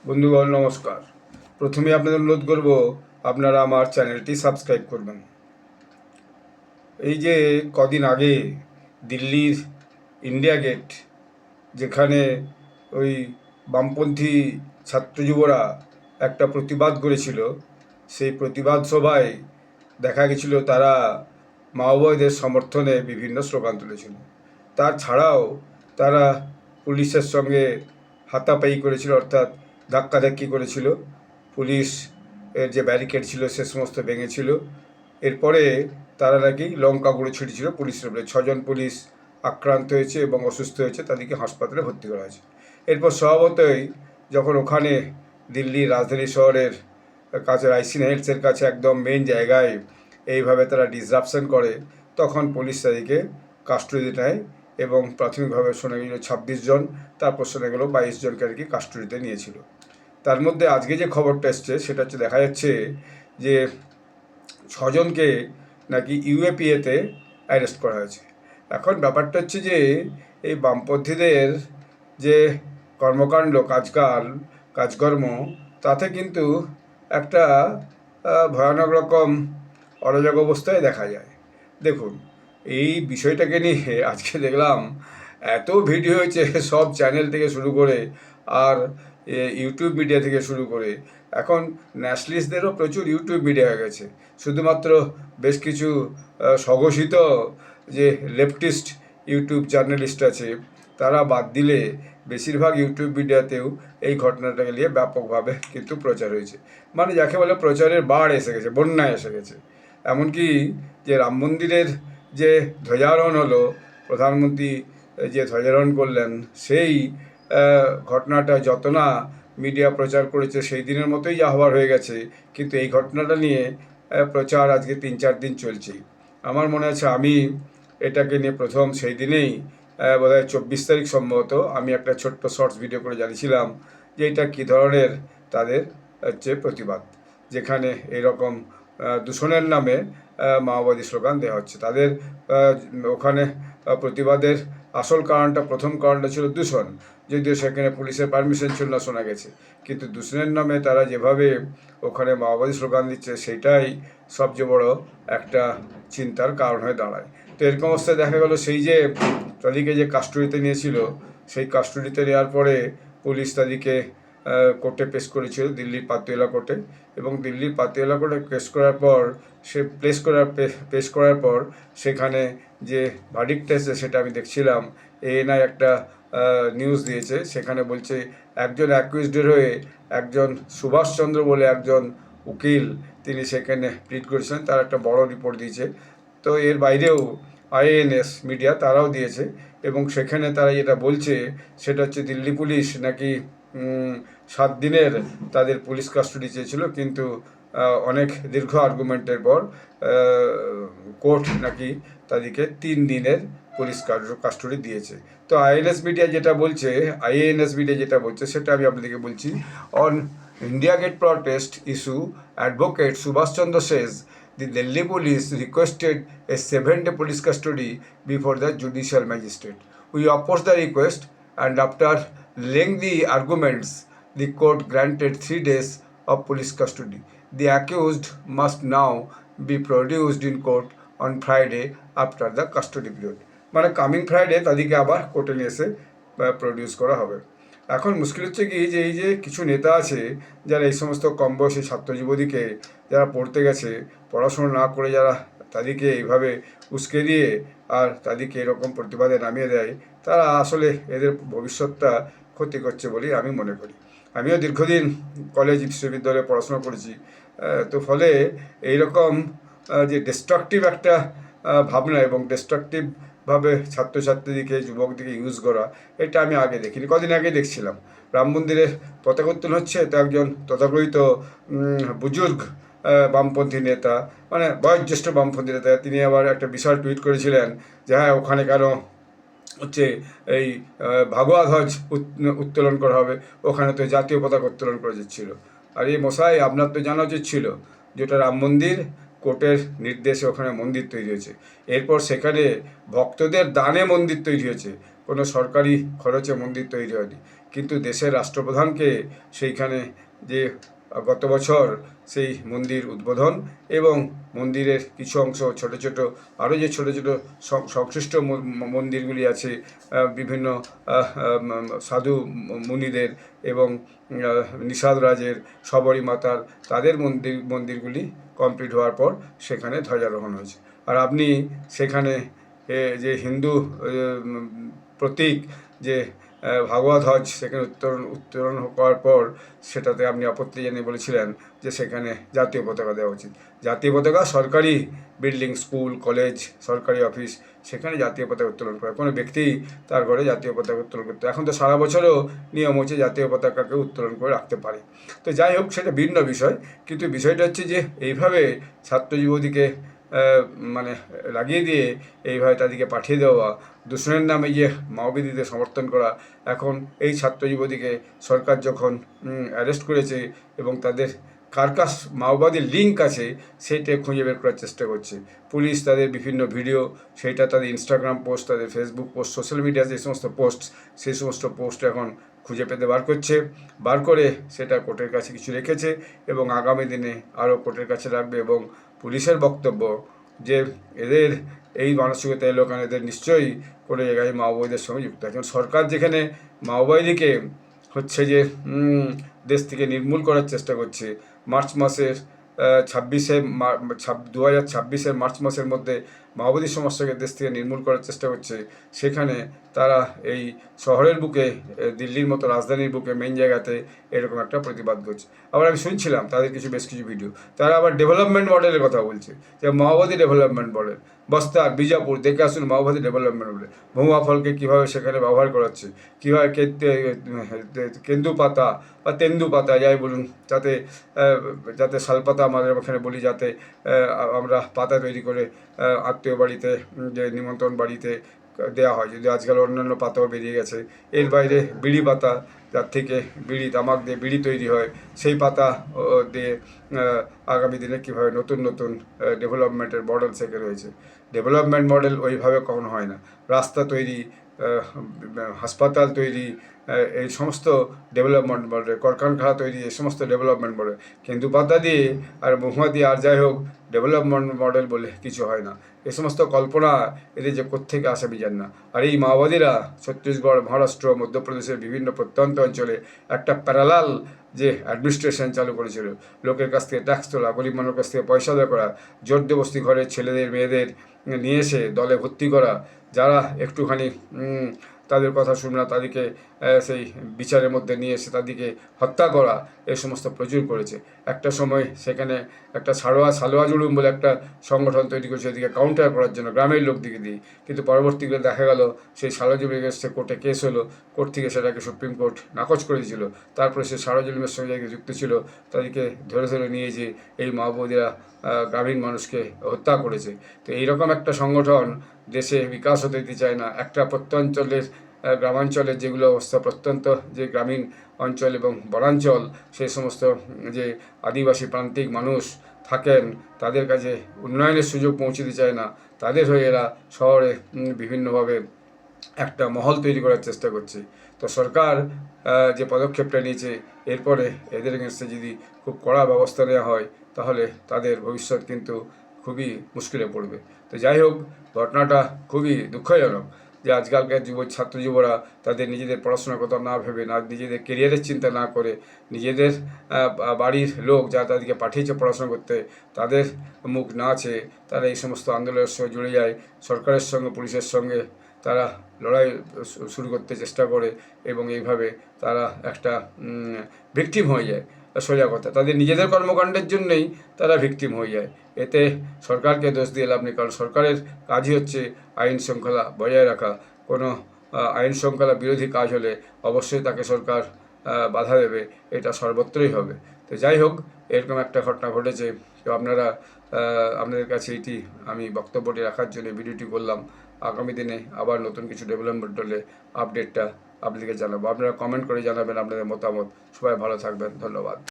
বন্ধুগণ নমস্কার। প্রথমে আপনাদের অনুরোধ করব আপনারা আমার চ্যানেলটি সাবস্ক্রাইব করবেন। এই যে কদিন আগে দিল্লির ইন্ডিয়া গেট, যেখানে ওই বামপন্থী ছাত্র যুবরা একটা প্রতিবাদ করেছিল, সেই প্রতিবাদ সভায় দেখা গেছিল তারা মাওবাদীদের সমর্থনে বিভিন্ন স্লোগান তুলেছিল। তাছাড়াও তারা পুলিশের সঙ্গে হাতাপাই করেছিল, অর্থাৎ ধাক্কাধাক্কি করেছিল। পুলিশ এর যে ব্যারিকেড ছিল সে সমস্ত ভেঙেছিল। এরপরে তারা নাকি লঙ্কা গুঁড়ো ছিটিয়েছিল পুলিশের উপরে। 6জন পুলিশ আক্রান্ত হয়েছে এবং অসুস্থ হয়েছে, তাদেরকে হাসপাতালে ভর্তি করা হয়েছে। এরপর স্বভাবতই যখন ওখানে দিল্লির রাজধানী শহরের কাছে আইসিন হিলসের কাছে একদম মেন জায়গায় এইভাবে তারা ডিসরাপশন করে, তখন পুলিশ তাদেরকে কাস্টডিতে নেয় এবং প্রাথমিকভাবে শোনা গেল 26 জন, তারপর শোনা গেল 22 জনকে আর কি কাস্টডিতে নিয়েছিল। তার মধ্যে আজকে যে খবরটা এসছে সেটা হচ্ছে, দেখা যাচ্ছে যে 6জনকে নাকি ইউএপিএতে অ্যারেস্ট করা হয়েছে। এখন ব্যাপারটা হচ্ছে যে এই বামপন্থীদের যে কর্মকাণ্ড কাজকর্ম, তাতে কিন্তু একটা ভয়ানক রকম অরাজক অবস্থায় দেখা যায়। দেখুন, এই বিষয়টাকে নিয়ে আজকে দেখলাম এত ভিডিও হয়েছে, সব চ্যানেল থেকে শুরু করে আর ইউটিউব মিডিয়া থেকে শুরু করে, এখন ন্যাশনালিস্টদেরও প্রচুর ইউটিউব মিডিয়া হয়ে গেছে। শুধুমাত্র বেশ কিছু স্বঘোষিত যে লেফটিস্ট ইউটিউব জার্নালিস্ট আছে তারা বাদ দিলে বেশিরভাগ ইউটিউব মিডিয়াতেও এই ঘটনাটাকে নিয়ে ব্যাপকভাবে কিন্তু প্রচার হয়েছে। মানে যাকে বলে প্রচারের বাড় এসে গেছে, বন্যা এসে গেছে। এমনকি যে রাম মন্দিরের যে ধ্বজারোহণ হলো, প্রধানমন্ত্রী যে ধ্বজারোহণ করলেন, সেই ঘটনাটা যত না মিডিয়া প্রচার করেছে সেই দিনের মতোই যা হওয়ার হয়ে গেছে, কিন্তু এই ঘটনাটা নিয়ে প্রচার আজকে 3-4 দিন চলছে। আমার মনে আছে আমি এটাকে নিয়ে প্রথম সেই দিনেই বোধহয় 24 তারিখ সম্ভবত আমি একটা ছোট্ট শর্টস ভিডিও করে জানিয়েছিলাম যে এটা কী ধরনের তাদের হচ্ছে প্রতিবাদ, যেখানে এরকম দূষণের নামে মাওবাদী স্লোগান দেওয়া হচ্ছে। তাদের ওখানে প্রতিবাদের আসল কারণটা, প্রথম কারণটা ছিল দূষণ, যদিও সেখানে পুলিশের পারমিশন ছিল না শোনা গেছে, কিন্তু দূষণের নামে তারা যেভাবে ওখানে মাওবাদী স্লোগান দিচ্ছে সেটাই সবচেয়ে বড় একটা চিন্তার কারণ হয়ে দাঁড়ায়। তো এরকম অবস্থায় দেখা গেল সেই যে তাদেরকে যে কাস্টডিতে নিয়েছিল, সেই কাস্টডিতে নেওয়ার পরে পুলিশ তাদেরকে কোর্টে পেশ করেছিল, দিল্লির পাতিয়ালা কোর্টে। এবং দিল্লির পাতিয়ালা কোর্টে পেশ করার পর সেখানে যে ভার্ডিক্ট এসেছে সেটা আমি দেখছিলাম। এএনআই একটা নিউজ দিয়েছে, সেখানে বলছে একজন অ্যাকিউজডের হয়ে একজন সুভাষচন্দ্র বলে একজন উকিল, তিনি সেখানে প্লিড করেছিলেন, তার একটা বড় রিপোর্ট দিয়েছে। তো এর বাইরেও আইএনএস মিডিয়া তারাও দিয়েছে, এবং সেখানে তারা যেটা বলছে সেটা হচ্ছে দিল্লি পুলিশ নাকি 7 দিনের তাদের পুলিশ কাস্টডি চেয়েছিল, কিন্তু অনেক দীর্ঘ আর্গুমেন্টের পর কোর্ট নাকি তাদেরকে 3 দিনের পুলিশ কাস্টডি দিয়েছে। তো আইএনএস মিডিয়া যেটা বলছে সেটা আমি আপনাদেরকে বলছি। On India Gate protest issue, advocate Subhash Chandra says the Delhi police requested a 7-day police custody before the judicial magistrate. We opposed the request, and after lengthy arguments, the court granted 3 days of police custody. The accused must now be produced in court on Friday after the custody period. মানে coming Friday তাদেরকে আবার কোর্টে নিয়ে এসে produce করা হবে। এখন মুশকিল হচ্ছে কি, যে এই যে কিছু নেতা আছে যারা এই সমস্ত কম বয়সী ছাত্র যুবতীকে যারা পড়তে গেছে, পড়াশোনা না করে যারা তাদেরকে এইভাবে উস্কে দিয়ে আর তাদেরকে এরকম প্রতিবাদে নামিয়ে দেয়, তারা আসলে এদের ভবিষ্যৎটা ক্ষতি করছে বলেই আমি মনে করি। আমিও দীর্ঘদিন কলেজ বিশ্ববিদ্যালয়ে পড়াশোনা করেছি, তো ফলে এইরকম যে ডিস্ট্রাকটিভ একটা ভাবনা এবং ডিস্ট্রাকটিভভাবে ছাত্রছাত্রীদেরকে, যুবকদেরকে ইউজ করা, এটা আমি আগে দেখিনি। কদিন আগে দেখছিলাম রাম মন্দিরের পতাকা উত্তোলন হচ্ছে, তো একজন তথাকথিত বুজুর্গ বামপন্থী নেতা, মানে বয়োজ্যেষ্ঠ বামপন্থী নেতা, তিনি আবার একটা বিশাল টুইট করেছিলেন যে হ্যাঁ, ওখানে কেন হচ্ছে এই ভাগোয়া ধ্বজ উত্তোলন করা হবে, ওখানে তো জাতীয় পতাকা উত্তোলন করা যাচ্ছিল। আর এই মশাই, আপনার তো জানা উচিত ছিল যেটা রাম মন্দির, কোর্টের নির্দেশে ওখানে মন্দির তৈরি হয়েছে। এরপর সেখানে ভক্তদের দানে মন্দির তৈরি হয়েছে, কোনো সরকারি খরচে মন্দির তৈরি হয়নি। কিন্তু দেশের রাষ্ট্রপ্রধানকে সেইখানে যে গত বছর সেই মন্দির উদ্বোধন এবং মন্দিরের কিছু অংশ ছোট ছোট আরও যে ছোট ছোট সংশ্লিষ্ট মন্দিরগুলি আছে বিভিন্ন সাধু মুনিদের এবং নিষাদ রাজের শবরী মাতার তাদের মন্দিরগুলি কমপ্লিট হওয়ার পর সেখানে ধ্বজারোহণ হয়েছে। আর আপনি সেখানে যে হিন্দু প্রতীক যে ভাগবত ধ্বজ সেখানে উত্তোলন করার পর সেটাতে আপনি আপত্তি জানিয়ে বলেছিলেন যে সেখানে জাতীয় পতাকা দেওয়া উচিত। জাতীয় পতাকা সরকারি বিল্ডিং, স্কুল, কলেজ, সরকারি অফিস, সেখানে জাতীয় পতাকা উত্তোলন করে কোনো ব্যক্তি তার ঘরে জাতীয় পতাকা উত্তোলন করতে, এখন তো সারা বছরও নিয়ম হচ্ছে জাতীয় পতাকাকে উত্তোলন করে রাখতে পারে। তো যাই হোক, সেটা ভিন্ন বিষয়, কিন্তু বিষয়টা হচ্ছে যে এইভাবে ছাত্র যুবতীকে মানে লাগিয়ে দিয়ে এইভাবে তাদেরকে পাঠিয়ে দেওয়া, দূষণের নামে যে মাওবাদীদের সমর্থন করা, এখন এই ছাত্র যুবতীকে সরকার যখন অ্যারেস্ট করেছে এবং তাদের কার মাওবাদীর লিঙ্ক আছে সেইটা খুঁজে বের করার চেষ্টা করছে পুলিশ, তাদের বিভিন্ন ভিডিও, সেইটা তাদের ইনস্টাগ্রাম পোস্ট, তাদের ফেসবুক পোস্ট, সোশ্যাল মিডিয়া যে সমস্ত পোস্ট, সেই সমস্ত পোস্ট এখন খুঁজে পেতে বার করে সেটা কোর্টের কাছে কিছু রেখেছে এবং আগামী দিনে আরও কোর্টের কাছে রাখবে। এবং পুলিশের বক্তব্য যে এদের এই মানসিকতা এলো কারণ এদের নিশ্চয়ই কোনো জায়গায় মাওবাদীদের সঙ্গে যুক্ত আছে। সরকার যেখানে মাওবাদীকে হচ্ছে যে দেশ থেকে নির্মূল করার চেষ্টা করছে, মার্চ মাসের 2026 মার্চ মাসের মধ্যে মাওবাদী সমস্যাকে দেশ থেকে নির্মূল করার চেষ্টা করছে, সেখানে তারা এই শহরের বুকে, দিল্লির মতো রাজধানীর বুকে মেন জায়গাতে এরকম একটা প্রতিবাদ করছে। আবার আমি শুনছিলাম তাদের বেশ কিছু ভিডিও, তারা আবার ডেভেলপমেন্ট মডেলের কথা বলছে, যে মাওবাদী ডেভেলপমেন্ট মডেল, বস্তার, বিজাপুর দেখে আসুন মাওবাদী ডেভেলপমেন্ট মডেল, মহুয়া ফলকে কীভাবে সেখানে ব্যবহার করাচ্ছে, কীভাবে কেন্দু পাতা বা তেন্দু পাতা যাই বলুন, যাতে শালপাতা আমাদের এখানে বলি, যাতে আমরা পাতা তৈরি করে আত্মীয় বাড়িতে, যে নিমন্ত্রণ বাড়িতে দেওয়া হয়, যদি আজকাল অন্যান্য পাতাও বেরিয়ে গেছে, এর বাইরে বিড়ি পাতা, যার থেকে তামাক দিয়ে বিড়ি তৈরি হয়, সেই পাতা দিয়ে আগামী দিনে কীভাবে নতুন নতুন ডেভেলপমেন্টের মডেল সেখানে রয়েছে। ডেভেলপমেন্ট মডেল ওইভাবে কখনো হয় না, রাস্তা তৈরি, হাসপাতাল তৈরি, এই সমস্ত ডেভেলপমেন্ট মডেল, কলকারখানা তৈরি, এই সমস্ত ডেভেলপমেন্ট মডেল। কিন্তু পাতা দিয়ে আর মহুয়া দিয়ে আর যাই হোক, ডেভেলপমেন্ট মডেল বলে কিছু হয় না। এই সমস্ত কল্পনা এদের যে কোত্থেকে আসে আমি জানি না। আর এই মাওবাদীরা ছত্তিশগড়, মহারাষ্ট্র, মধ্যপ্রদেশের বিভিন্ন প্রত্যন্ত অঞ্চলে একটা প্যারালাল যে অ্যাডমিনিস্ট্রেশন চালু করেছিল, লোকের কাছ থেকে ট্যাক্স তোলা, গরিব মানুষের কাছ থেকে পয়সা আদায় করা, জোরজবস্তি ঘরের ছেলেদের মেয়েদের নিয়ে এসে দলে ভর্তি করা, যারা একটুখানি তাদের কথা শুনে না তাদেরকে সেই বিচারের মধ্যে নিয়ে এসে তাদেরকে হত্যা করা, এই সমস্ত প্রচুর করেছে। একটা সময় সেখানে একটা সালোয়া জুলুম বলে একটা সংগঠন তৈরি করেছে এদিকে কাউন্টার করার জন্য গ্রামের লোকদিকে দিয়ে, কিন্তু পরবর্তীকালে দেখা গেল সেই সালোয়া জুলুমের এসে কোর্টে কেস হলো, কোর্ট থেকে সেটাকে সুপ্রিম কোর্ট নাকচ করে দিয়েছিল। তারপরে সে সালোয়া জুলুমের সঙ্গে যাকে যুক্ত ছিল তাদেরকে ধরে নিয়ে যে এই মাওবাদীরা গ্রামীণ মানুষকে হত্যা করেছে। তো এইরকম একটা সংগঠন দেশে বিকাশ হতে দিতে চায় না। একটা প্রত্যঞ্চলের, গ্রামাঞ্চলের যেগুলো অবস্থা, প্রত্যন্ত যে গ্রামীণ অঞ্চল এবং বনাঞ্চল, সেই সমস্ত যে আদিবাসী প্রান্তিক মানুষ থাকেন, তাদের কাছে উন্নয়নের সুযোগ পৌঁছে দিতে চায় না, তাদের হয়ে এরা শহরে বিভিন্নভাবে একটা মহল তৈরি করার চেষ্টা করছে। তো সরকার যে পদক্ষেপটা নিয়েছে, এরপরে এদের এগেন্সে যদি খুব কড়া ব্যবস্থা নেওয়া হয় তাহলে তাদের ভবিষ্যৎ কিন্তু খুবই মুশকিলে পড়বে। তো যাই হোক, ঘটনাটা খুবই দুঃখজনক যে আজকালকার ছাত্র যুবরা তাদের নিজেদের পড়াশোনার কথা না ভেবে, না নিজেদের কেরিয়ারের চিন্তা না করে, নিজেদের বাড়ির লোক যারা তাদেরকে পাঠিয়েছে পড়াশোনা করতে, তাদের মুখ না আছে, তারা এই সমস্ত আন্দোলনের সঙ্গে জুড়ে যায়, সরকারের সঙ্গে, পুলিশের সঙ্গে তারা লড়াই শুরু করতে চেষ্টা করে এবং এইভাবে তারা একটা ভিকটিম হয়ে যায়। সোজা কথা, তাদের নিজেদের কর্মকাণ্ডের জন্যই তারা ভিকটিম হয়ে যায়। এতে সরকারকে দোষ দিয়ে লাভ নেই, কারণ সরকারের কাজই হচ্ছে আইন শৃঙ্খলা বজায় রাখা। কোনো আইন শৃঙ্খলা বিরোধী কাজ হলে অবশ্যই তাকে সরকার বাধা দেবে, এটা সর্বত্রই হবে। তো যাই হোক, এরকম একটা ঘটনা ঘটেছে। তো আপনাদের কাছে এটি আমি বক্তব্যটি রাখার জন্য ভিডিওটি করলাম। আগামী দিনে আবার নতুন কিছু ডেভেলপমেন্ট হলে আপডেটটা আপনাদেরকে জানাবো। আপনারা কমেন্ট করে জানাবেন আপনাদের মতামত। সবাই ভালো থাকবেন, ধন্যবাদ।